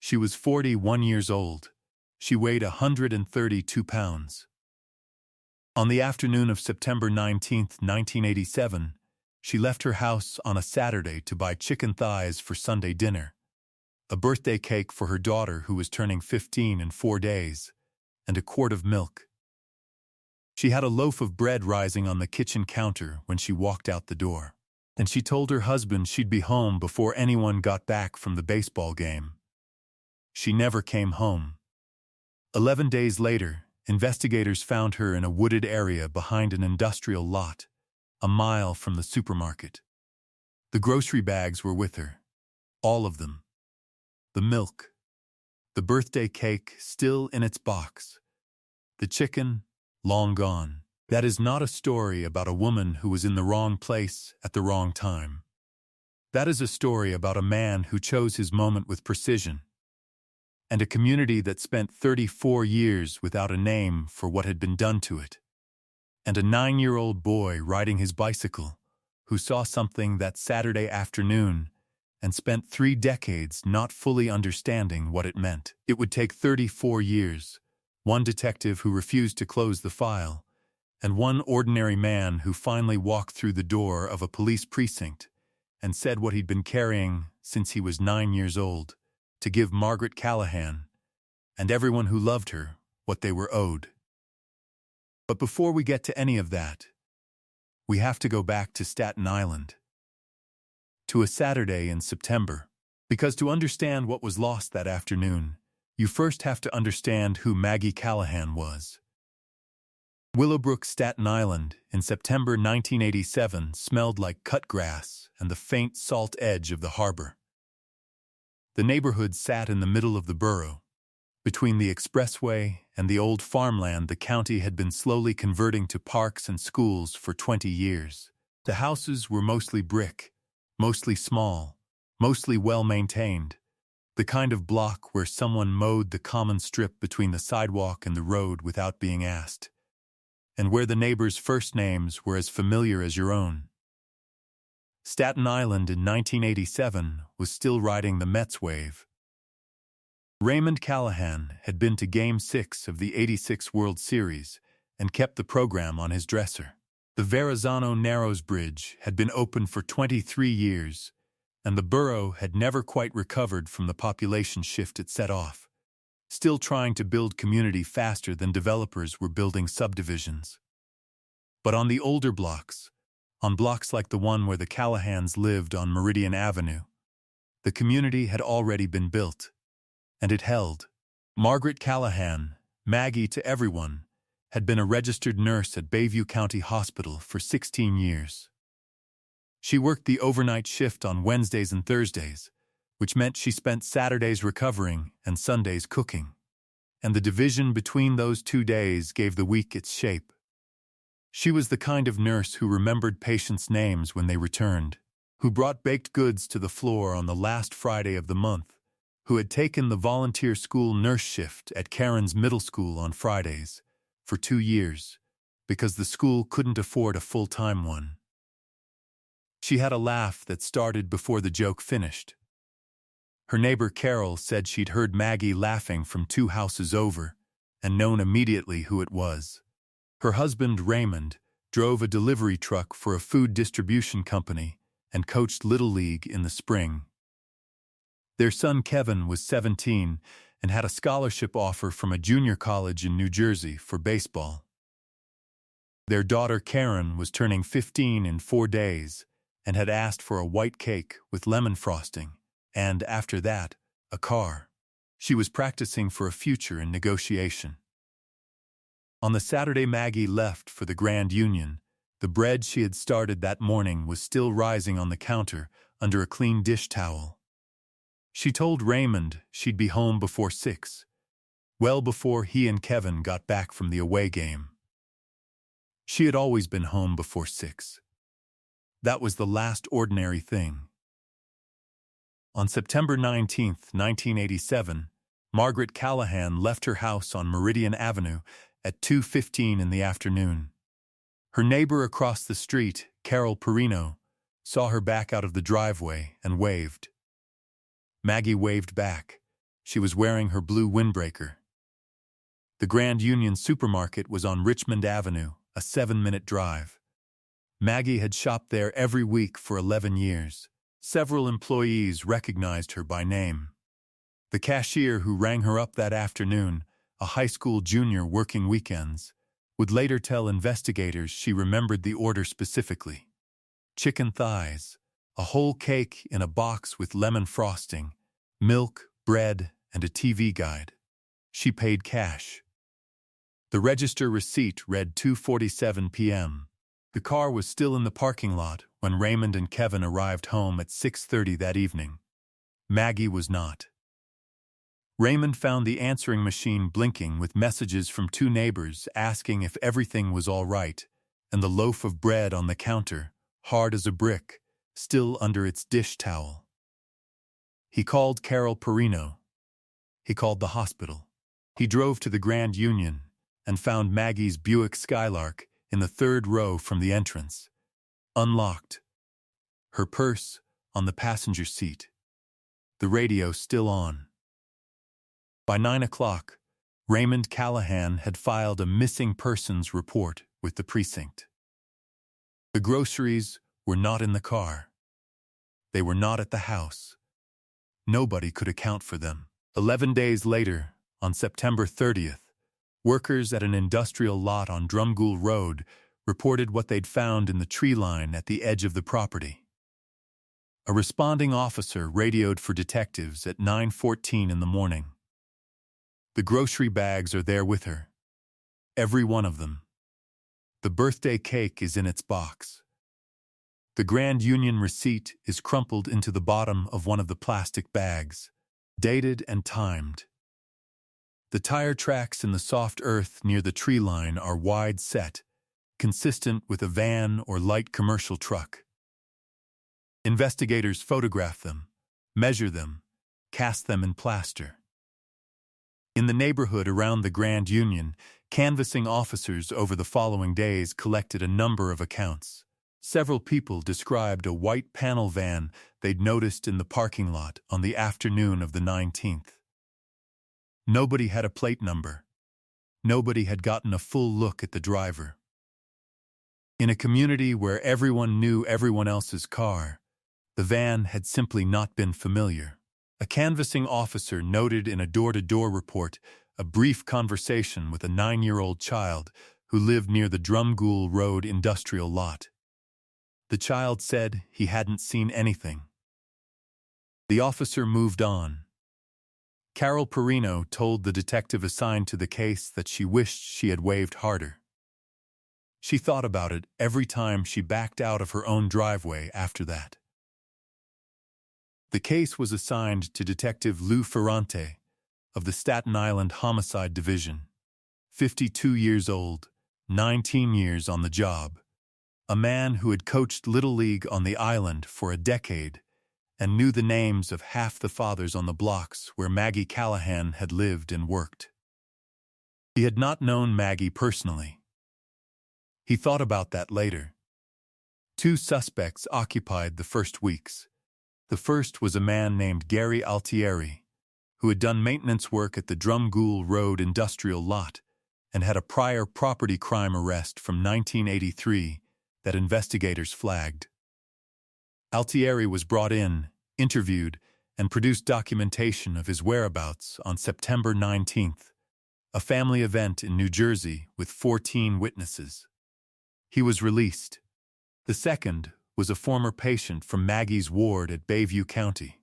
She was 41 years old. She weighed 132 pounds. On the afternoon of September 19, 1987, she left her house on a Saturday to buy chicken thighs for Sunday dinner, a birthday cake for her daughter who was turning 15 in 4 days, and a quart of milk. She had a loaf of bread rising on the kitchen counter when she walked out the door, and she told her husband she'd be home before anyone got back from the baseball game. She never came home. 11 days later, investigators found her in a wooded area behind an industrial lot, a mile from the supermarket. The grocery bags were with her, all of them. The milk, the birthday cake still in its box, the chicken long gone. That is not a story about a woman who was in the wrong place at the wrong time. That is a story about a man who chose his moment with precision, and a community that spent 34 years without a name for what had been done to it, and a 9-year-old boy riding his bicycle who saw something that Saturday afternoon and spent 3 decades not fully understanding what it meant. It would take 34 years, one detective who refused to close the file, and one ordinary man who finally walked through the door of a police precinct and said what he'd been carrying since he was 9 years old, to give Margaret Callahan, and everyone who loved her, what they were owed. But before we get to any of that, we have to go back to Staten Island, to a Saturday in September, because to understand what was lost that afternoon, you first have to understand who Maggie Callahan was. Willowbrook, Staten Island, in September 1987 smelled like cut grass and the faint salt edge of the harbor. The neighborhood sat in the middle of the borough, between the expressway and the old farmland the county had been slowly converting to parks and schools for 20 years. The houses were mostly brick, mostly small, mostly well-maintained, the kind of block where someone mowed the common strip between the sidewalk and the road without being asked, and where the neighbors' first names were as familiar as your own. Staten Island in 1987 was still riding the Mets wave. Raymond Callahan had been to Game 6 of the '86 World Series and kept the program on his dresser. The Verrazano Narrows Bridge had been open for 23 years, and the borough had never quite recovered from the population shift it set off, still trying to build community faster than developers were building subdivisions. But on the older blocks, on blocks like the one where the Callahans lived on Meridian Avenue, the community had already been built, and it held. Margaret Callahan, Maggie to everyone, had been a registered nurse at Bayview County Hospital for 16 years. She worked the overnight shift on Wednesdays and Thursdays, which meant she spent Saturdays recovering and Sundays cooking, and the division between those 2 days gave the week its shape. She was the kind of nurse who remembered patients' names when they returned, who brought baked goods to the floor on the last Friday of the month, who had taken the volunteer school nurse shift at Karen's middle school on Fridays for 2 years, because the school couldn't afford a full-time one. She had a laugh that started before the joke finished. Her neighbor Carol said she'd heard Maggie laughing from 2 houses over and known immediately who it was. Her husband, Raymond, drove a delivery truck for a food distribution company and coached Little League in the spring. Their son, Kevin, was 17 and had a scholarship offer from a junior college in New Jersey for baseball. Their daughter, Karen, was turning 15 in 4 days and had asked for a white cake with lemon frosting and, after that, a car. She was practicing for a future in negotiation. On the Saturday Maggie left for the Grand Union, the bread she had started that morning was still rising on the counter under a clean dish towel. She told Raymond she'd be home before 6, well before he and Kevin got back from the away game. She had always been home before 6. That was the last ordinary thing. On September 19, 1987, Margaret Callahan left her house on Meridian Avenue at 2:15 in the afternoon. Her neighbor across the street, Carol Perino, saw her back out of the driveway and waved. Maggie waved back. She was wearing her blue windbreaker. The Grand Union supermarket was on Richmond Avenue, a 7-minute drive. Maggie had shopped there every week for 11 years. Several employees recognized her by name. The cashier who rang her up that afternoon, a high school junior working weekends, would later tell investigators she remembered the order specifically. Chicken thighs, a whole cake in a box with lemon frosting, milk, bread, and a TV guide. She paid cash. The register receipt read 2:47 p.m. The car was still in the parking lot when Raymond and Kevin arrived home at 6:30 that evening. Maggie was not. Raymond found the answering machine blinking with messages from 2 neighbors asking if everything was all right, and the loaf of bread on the counter, hard as a brick, still under its dish towel. He called Carol Perino. He called the hospital. He drove to the Grand Union and found Maggie's Buick Skylark in the 3rd row from the entrance, unlocked, her purse on the passenger seat, the radio still on. By 9 o'clock, Raymond Callahan had filed a missing persons report with the precinct. The groceries were not in the car. They were not at the house. Nobody could account for them. 11 days later, on September 30th, workers at an industrial lot on Drumgoole Road reported what they'd found in the tree line at the edge of the property. A responding officer radioed for detectives at 9:14 in the morning. The grocery bags are there with her. Every one of them. The birthday cake is in its box. The Grand Union receipt is crumpled into the bottom of one of the plastic bags, dated and timed. The tire tracks in the soft earth near the tree line are wide set, consistent with a van or light commercial truck. Investigators photograph them, measure them, cast them in plaster. In the neighborhood around the Grand Union, canvassing officers over the following days collected a number of accounts. Several people described a white panel van they'd noticed in the parking lot on the afternoon of the 19th. Nobody had a plate number. Nobody had gotten a full look at the driver. In a community where everyone knew everyone else's car, the van had simply not been familiar. A canvassing officer noted in a door-to-door report a brief conversation with a 9-year-old child who lived near the Drumgoole Road industrial lot. The child said he hadn't seen anything. The officer moved on. Carol Perino told the detective assigned to the case that she wished she had waved harder. She thought about it every time she backed out of her own driveway after that. The case was assigned to Detective Lou Ferrante of the Staten Island Homicide Division, 52 years old, 19 years on the job, a man who had coached Little League on the island for a decade and knew the names of half the fathers on the blocks where Maggie Callahan had lived and worked. He had not known Maggie personally. He thought about that later. 2 suspects occupied the first weeks. The first was a man named Gary Altieri, who had done maintenance work at the Drumgoole Road industrial lot and had a prior property crime arrest from 1983 that investigators flagged. Altieri was brought in, interviewed, and produced documentation of his whereabouts on September 19th, a family event in New Jersey with 14 witnesses. He was released. The second was a former patient from Maggie's ward at Bayview County,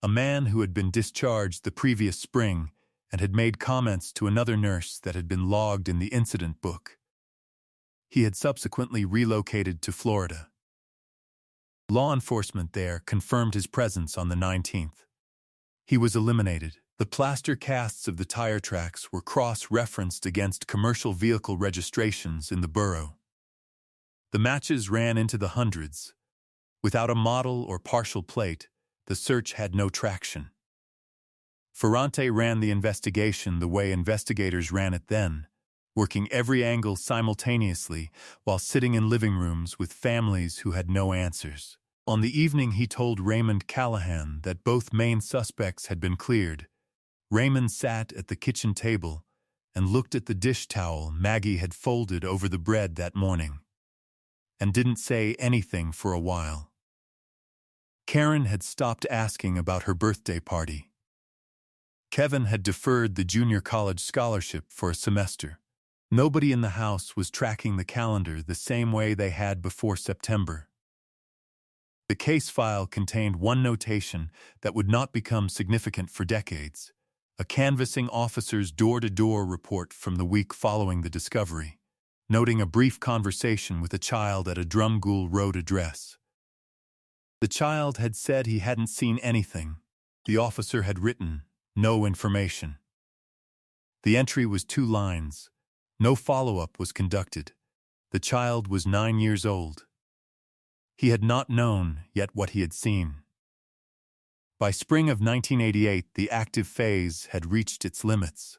a man who had been discharged the previous spring and had made comments to another nurse that had been logged in the incident book. He had subsequently relocated to Florida. Law enforcement there confirmed his presence on the 19th. He was eliminated. The plaster casts of the tire tracks were cross-referenced against commercial vehicle registrations in the borough. The matches ran into the hundreds. Without a model or partial plate, the search had no traction. Ferrante ran the investigation the way investigators ran it then, working every angle simultaneously while sitting in living rooms with families who had no answers. On the evening he told Raymond Callahan that both main suspects had been cleared, Raymond sat at the kitchen table and looked at the dish towel Maggie had folded over the bread that morning, and didn't say anything for a while. Karen had stopped asking about her birthday party. Kevin had deferred the junior college scholarship for a semester. Nobody in the house was tracking the calendar the same way they had before September. The case file contained one notation that would not become significant for decades: a canvassing officer's door-to-door report from the week following the discovery, noting a brief conversation with a child at a Drumgoole Road address. The child had said he hadn't seen anything. The officer had written, "No information." The entry was 2 lines. No follow-up was conducted. The child was 9 years old. He had not known yet what he had seen. By spring of 1988, the active phase had reached its limits.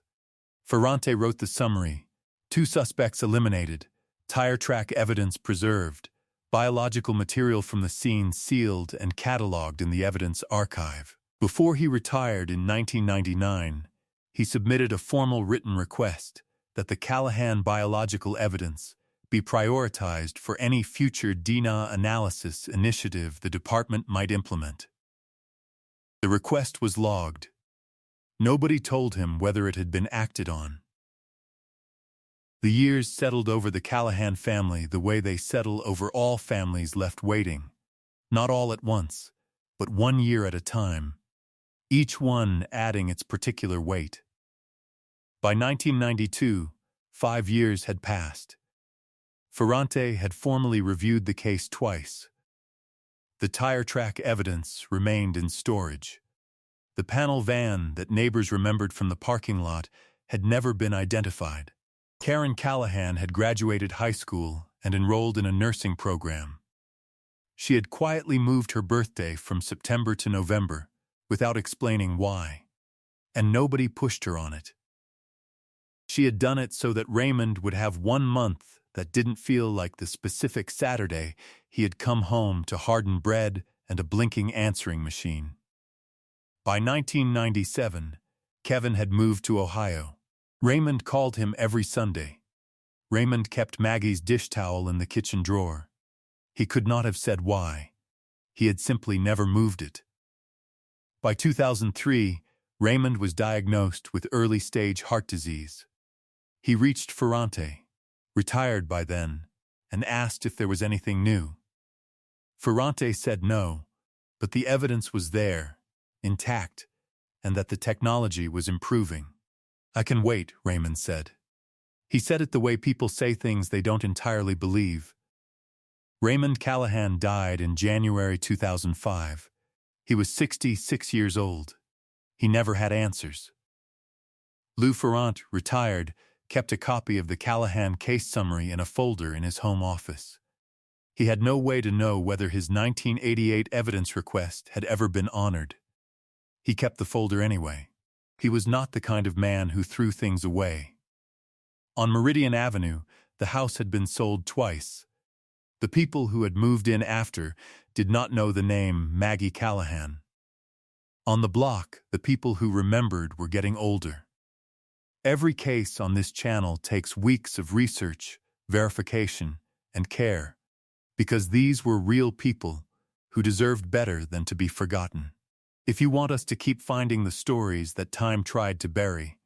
Ferrante wrote the summary: 2 suspects eliminated, tire track evidence preserved, biological material from the scene sealed and catalogued in the evidence archive. Before he retired in 1999, he submitted a formal written request that the Callahan biological evidence be prioritized for any future DNA analysis initiative the department might implement. The request was logged. Nobody told him whether it had been acted on. The years settled over the Callahan family the way they settle over all families left waiting, not all at once, but 1 year at a time, each one adding its particular weight. By 1992, 5 years had passed. Ferrante had formally reviewed the case twice. The tire track evidence remained in storage. The panel van that neighbors remembered from the parking lot had never been identified. Karen Callahan had graduated high school and enrolled in a nursing program. She had quietly moved her birthday from September to November without explaining why, and nobody pushed her on it. She had done it so that Raymond would have 1 month that didn't feel like the specific Saturday he had come home to hardened bread and a blinking answering machine. By 1997, Kevin had moved to Ohio. Raymond called him every Sunday. Raymond kept Maggie's dish towel in the kitchen drawer. He could not have said why. He had simply never moved it. By 2003, Raymond was diagnosed with early-stage heart disease. He reached Ferrante, retired by then, and asked if there was anything new. Ferrante said no, but the evidence was there, intact, and that the technology was improving. "I can wait," Raymond said. He said it the way people say things they don't entirely believe. Raymond Callahan died in January 2005. He was 66 years old. He never had answers. Lou Ferrante, retired, kept a copy of the Callahan case summary in a folder in his home office. He had no way to know whether his 1988 evidence request had ever been honored. He kept the folder anyway. He was not the kind of man who threw things away. On Meridian Avenue, the house had been sold twice. The people who had moved in after did not know the name Maggie Callahan. On the block, the people who remembered were getting older. Every case on this channel takes weeks of research, verification, and care, because these were real people who deserved better than to be forgotten. If you want us to keep finding the stories that time tried to bury,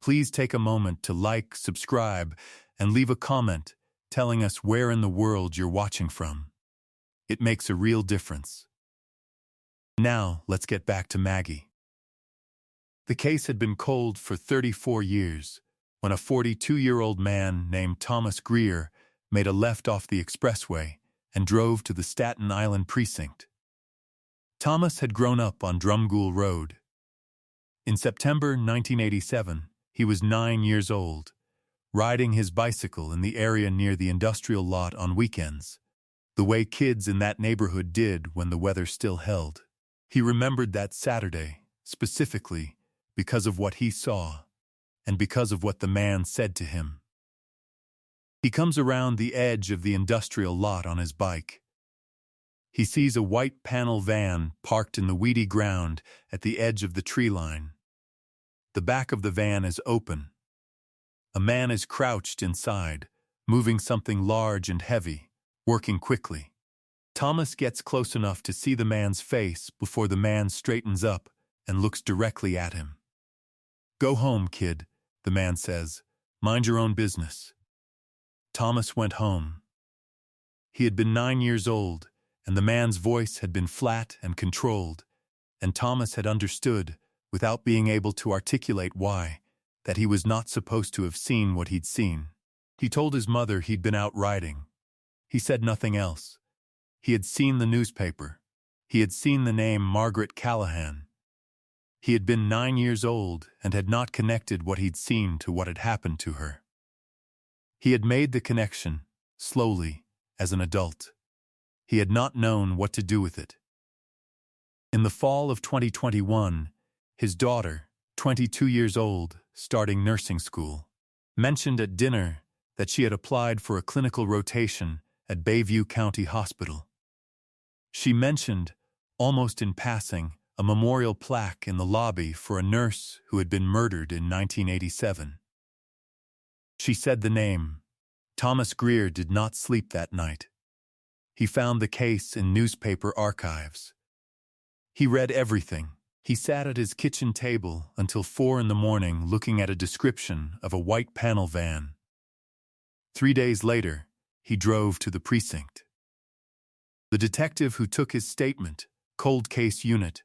please take a moment to like, subscribe, and leave a comment telling us where in the world you're watching from. It makes a real difference. Now, let's get back to Maggie. The case had been cold for 34 years when a 42-year-old man named Thomas Greer made a left off the expressway and drove to the Staten Island precinct. Thomas had grown up on Drumgoole Road. In September 1987, he was 9 years old, riding his bicycle in the area near the industrial lot on weekends, the way kids in that neighborhood did when the weather still held. He remembered that Saturday, specifically, because of what he saw, and because of what the man said to him. He comes around the edge of the industrial lot on his bike. He sees a white panel van parked in the weedy ground at the edge of the tree line. The back of the van is open. A man is crouched inside, moving something large and heavy, working quickly. Thomas gets close enough to see the man's face before the man straightens up and looks directly at him. "Go home, kid," the man says. "Mind your own business." Thomas went home. He had been 9 years old, and the man's voice had been flat and controlled, and Thomas had understood, without being able to articulate why, that he was not supposed to have seen what he'd seen. He told his mother he'd been out riding. He said nothing else. He had seen the newspaper. He had seen the name Margaret Callahan. He had been 9 years old and had not connected what he'd seen to what had happened to her. He had made the connection, slowly, as an adult. He had not known what to do with it. In the fall of 2021, his daughter, 22 years old, starting nursing school, mentioned at dinner that she had applied for a clinical rotation at Bayview County Hospital. She mentioned, almost in passing, a memorial plaque in the lobby for a nurse who had been murdered in 1987. She said the name. Thomas Greer did not sleep that night. He found the case in newspaper archives. He read everything. He sat at his kitchen table until 4 in the morning looking at a description of a white panel van. 3 days later, he drove to the precinct. The detective who took his statement, Cold Case Unit,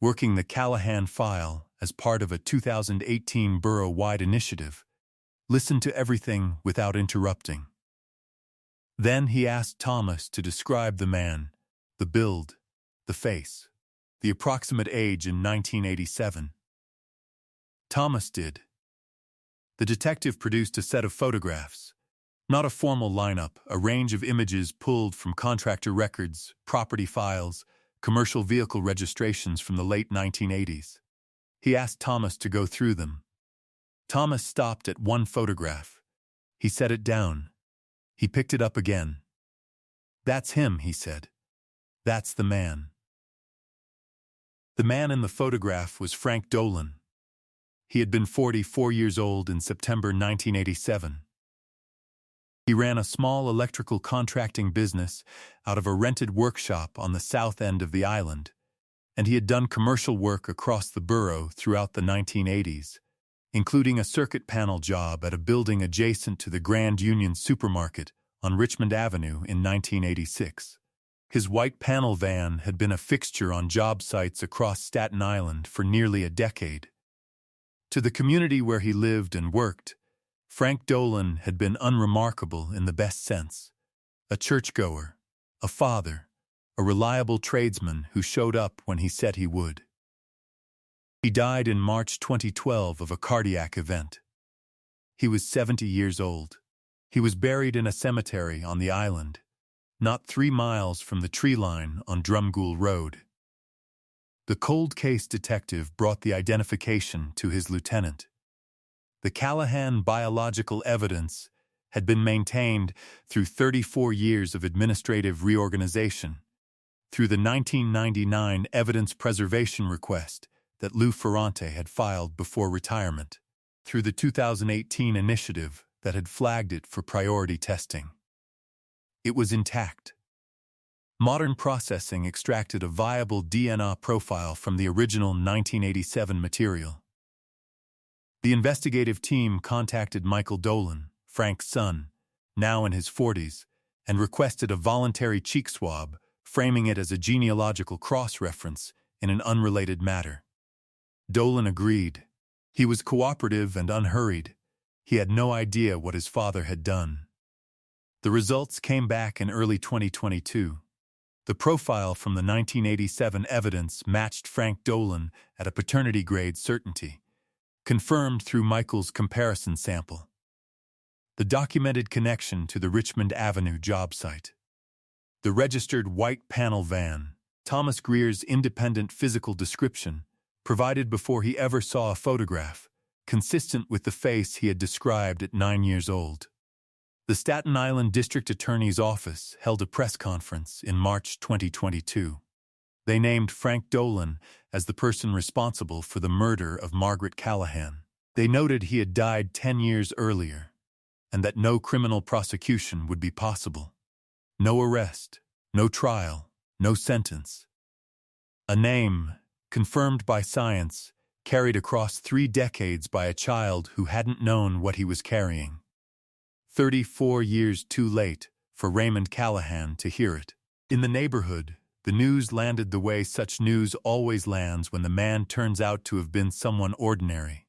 working the Callahan file as part of a 2018 borough-wide initiative, listened to everything without interrupting. Then he asked Thomas to describe the man, the build, the face, the approximate age in 1987. Thomas did. The detective produced a set of photographs, not a formal lineup, a range of images pulled from contractor records, property files, commercial vehicle registrations from the late 1980s. He asked Thomas to go through them. Thomas stopped at one photograph. He set it down. He picked it up again. "That's him," he said. "That's the man." The man in the photograph was Frank Dolan. He had been 44 years old in September 1987. He ran a small electrical contracting business out of a rented workshop on the south end of the island, and he had done commercial work across the borough throughout the 1980s, including a circuit panel job at a building adjacent to the Grand Union Supermarket on Richmond Avenue in 1986. His white panel van had been a fixture on job sites across Staten Island for nearly a decade. To the community where he lived and worked, Frank Dolan had been unremarkable in the best sense. A churchgoer, a father, a reliable tradesman who showed up when he said he would. He died in March 2012 of a cardiac event. He was 70 years old. He was buried in a cemetery on the island, not 3 miles from the tree line on Drumgoole Road. The cold case detective brought the identification to his lieutenant. The Callahan biological evidence had been maintained through 34 years of administrative reorganization, through the 1999 evidence preservation request that Lou Ferrante had filed before retirement, through the 2018 initiative that had flagged it for priority testing. It was intact. Modern processing extracted a viable DNA profile from the original 1987 material. The investigative team contacted Michael Dolan, Frank's son, now in his 40s, and requested a voluntary cheek swab, framing it as a genealogical cross-reference in an unrelated matter. Dolan agreed. He was cooperative and unhurried. He had no idea what his father had done. The results came back in early 2022. The profile from the 1987 evidence matched Frank Dolan at a paternity-grade certainty, confirmed through Michael's comparison sample. The documented connection to the Richmond Avenue job site. The registered white panel van, Thomas Greer's independent physical description, provided before he ever saw a photograph, consistent with the face he had described at 9 years old. The Staten Island District Attorney's Office held a press conference in March 2022. They named Frank Dolan as the person responsible for the murder of Margaret Callahan. They noted he had died 10 years earlier, and that no criminal prosecution would be possible. No arrest, no trial, no sentence. A name, confirmed by science, carried across 3 decades by a child who hadn't known what he was carrying. 34 years too late for Raymond Callahan to hear it. In the neighborhood, the news landed the way such news always lands when the man turns out to have been someone ordinary.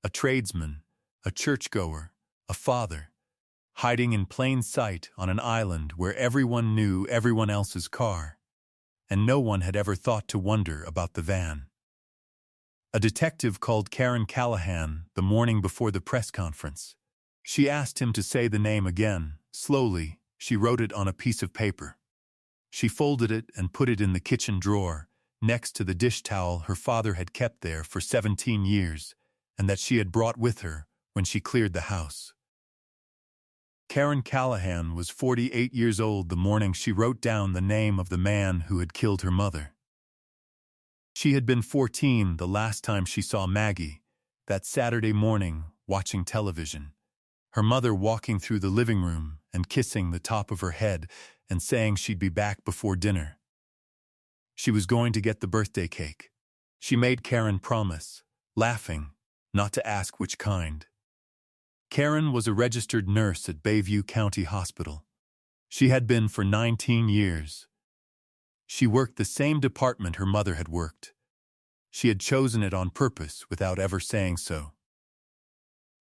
A tradesman, a churchgoer, a father, hiding in plain sight on an island where everyone knew everyone else's car, and no one had ever thought to wonder about the van. A detective called Karen Callahan the morning before the press conference. She asked him to say the name again. Slowly, she wrote it on a piece of paper. She folded it and put it in the kitchen drawer, next to the dish towel her father had kept there for 17 years, and that she had brought with her when she cleared the house. Karen Callahan was 48 years old the morning she wrote down the name of the man who had killed her mother. She had been 14 the last time she saw Maggie, that Saturday morning watching television, her mother walking through the living room and kissing the top of her head and saying she'd be back before dinner. She was going to get the birthday cake. She made Karen promise, laughing, not to ask which kind. Karen was a registered nurse at Bayview County Hospital. She had been for 19 years. She worked the same department her mother had worked. She had chosen it on purpose without ever saying so.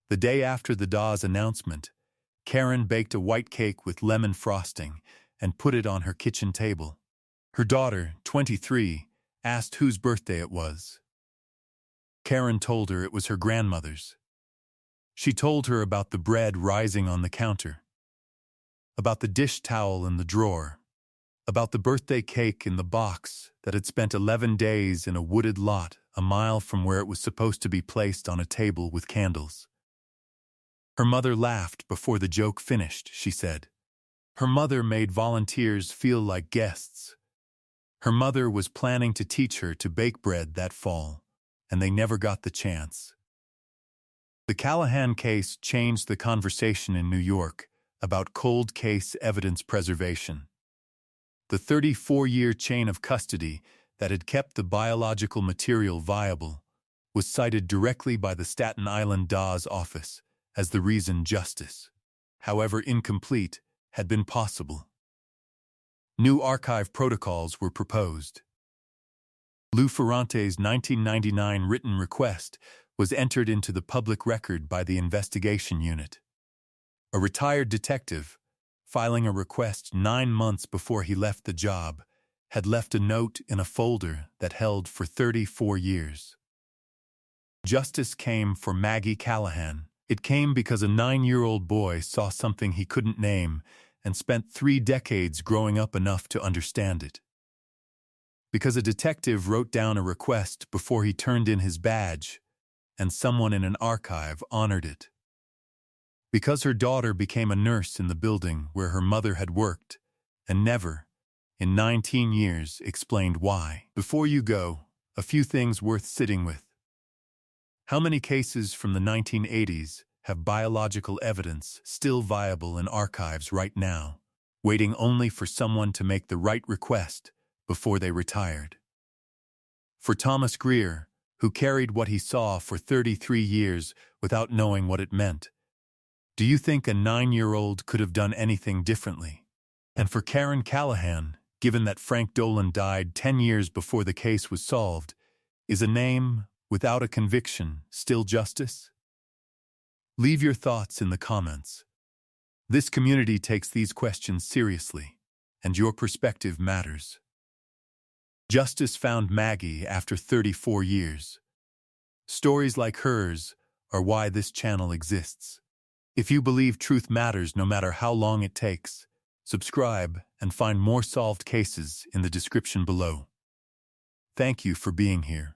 The day after the Dawes announcement, Karen baked a white cake with lemon frosting and put it on her kitchen table. Her daughter, 23, asked whose birthday it was. Karen told her it was her grandmother's. She told her about the bread rising on the counter, about the dish towel in the drawer, about the birthday cake in the box that had spent 11 days in a wooded lot a mile from where it was supposed to be placed on a table with candles. Her mother laughed before the joke finished, she said. Her mother made volunteers feel like guests. Her mother was planning to teach her to bake bread that fall, and they never got the chance. The Callahan case changed the conversation in New York about cold case evidence preservation. The 34-year chain of custody that had kept the biological material viable was cited directly by the Staten Island Dawes office as the reason justice, however incomplete, had been possible. New archive protocols were proposed. Lou Ferrante's 1999 written request was entered into the public record by the investigation unit. A retired detective, filing a request 9 months before he left the job, had left a note in a folder that held for 34 years. Justice came for Maggie Callahan. It came because a 9-year-old boy saw something he couldn't name and spent 3 decades growing up enough to understand it. Because a detective wrote down a request before he turned in his badge, and someone in an archive honored it. Because her daughter became a nurse in the building where her mother had worked, and never, in 19 years, explained why. Before you go, a few things worth sitting with. How many cases from the 1980s have biological evidence still viable in archives right now, waiting only for someone to make the right request before they retired? For Thomas Greer, who carried what he saw for 33 years without knowing what it meant, do you think a 9-year-old could have done anything differently? And for Karen Callahan, given that Frank Dolan died 10 years before the case was solved, is a name without a conviction still justice? Leave your thoughts in the comments. This community takes these questions seriously, and your perspective matters. Justice found Maggie after 34 years. Stories like hers are why this channel exists. If you believe truth matters no matter how long it takes, subscribe and find more solved cases in the description below. Thank you for being here.